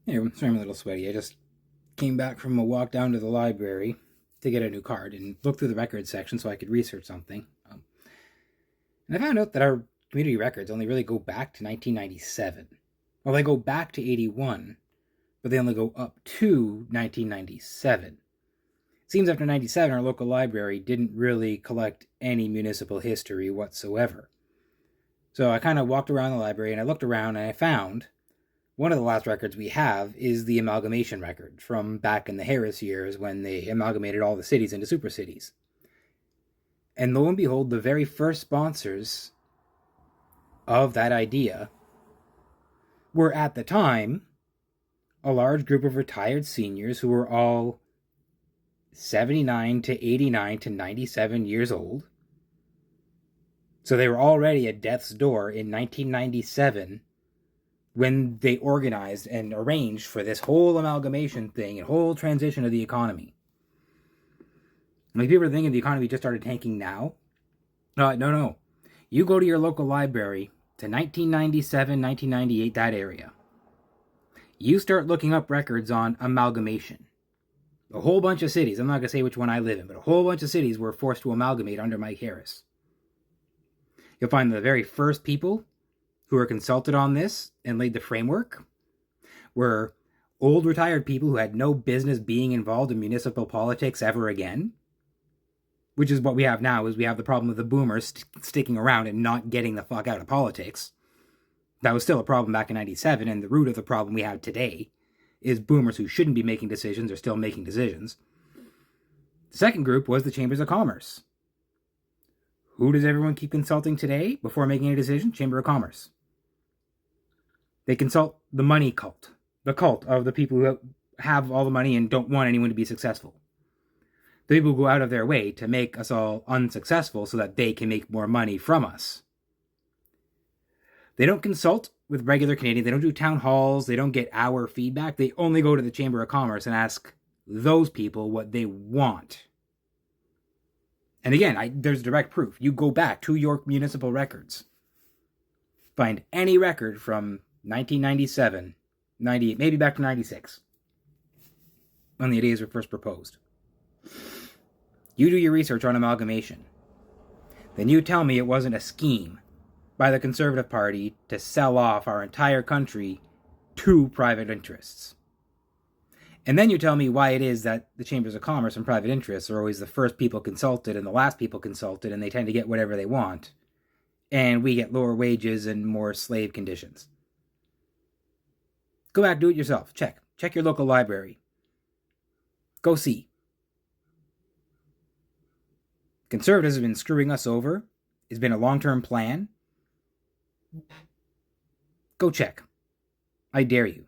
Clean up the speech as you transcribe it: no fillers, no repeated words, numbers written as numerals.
Hey, sorry I'm a little sweaty. I just came back from a walk down to the library to get a new card and look through the records section so I could research something. And I found out that our community records only really go back to 1997. Well, they go back to 81, but they only go up to 1997. It seems after 97, our local library didn't really collect any municipal history whatsoever. So I kind of walked around the library and I looked around and I found one of the last records we have is the amalgamation record from back in the Harris years when they amalgamated all the cities into super cities. And lo and behold, the very first sponsors of that idea were at the time a large group of retired seniors who were all 79 to 89 to 97 years old. So they were already at death's door in 1997 when they organized and arranged for this whole amalgamation thing and whole transition of the economy. Like, people are thinking the economy just started tanking now. No. You go to your local library to 1997, 1998, that area. You start looking up records on amalgamation. A whole bunch of cities, I'm not going to say which one I live in, but a whole bunch of cities were forced to amalgamate under Mike Harris. You'll find the very first people who were consulted on this and laid the framework were old retired people who had no business being involved in municipal politics ever again. Which is what we have now, is we have the problem of the boomers sticking around and not getting the fuck out of politics. That was still a problem back in 97, and the root of the problem we have today is boomers who shouldn't be making decisions are still making decisions. The second group was the Chambers of Commerce. Who does everyone keep consulting today before making a decision? Chamber of Commerce. They consult the money cult, the cult of the people who have all the money and don't want anyone to be successful. The people who go out of their way to make us all unsuccessful so that they can make more money from us. They don't consult with regular Canadians. They don't do town halls. They don't get our feedback. They only go to the Chamber of Commerce and ask those people what they want. And again, there's direct proof. You go back to your municipal records. Find any record from 1997, 98, maybe back to 96, when the ideas were first proposed. You do your research on amalgamation. Then you tell me it wasn't a scheme by the Conservative Party to sell off our entire country to private interests. And then you tell me why it is that the Chambers of Commerce and private interests are always the first people consulted and the last people consulted, and they tend to get whatever they want. And we get lower wages and more slave conditions. Go back, do it yourself. Check your local library. Go see. Conservatives have been screwing us over. It's been a long-term plan. Go check. I dare you.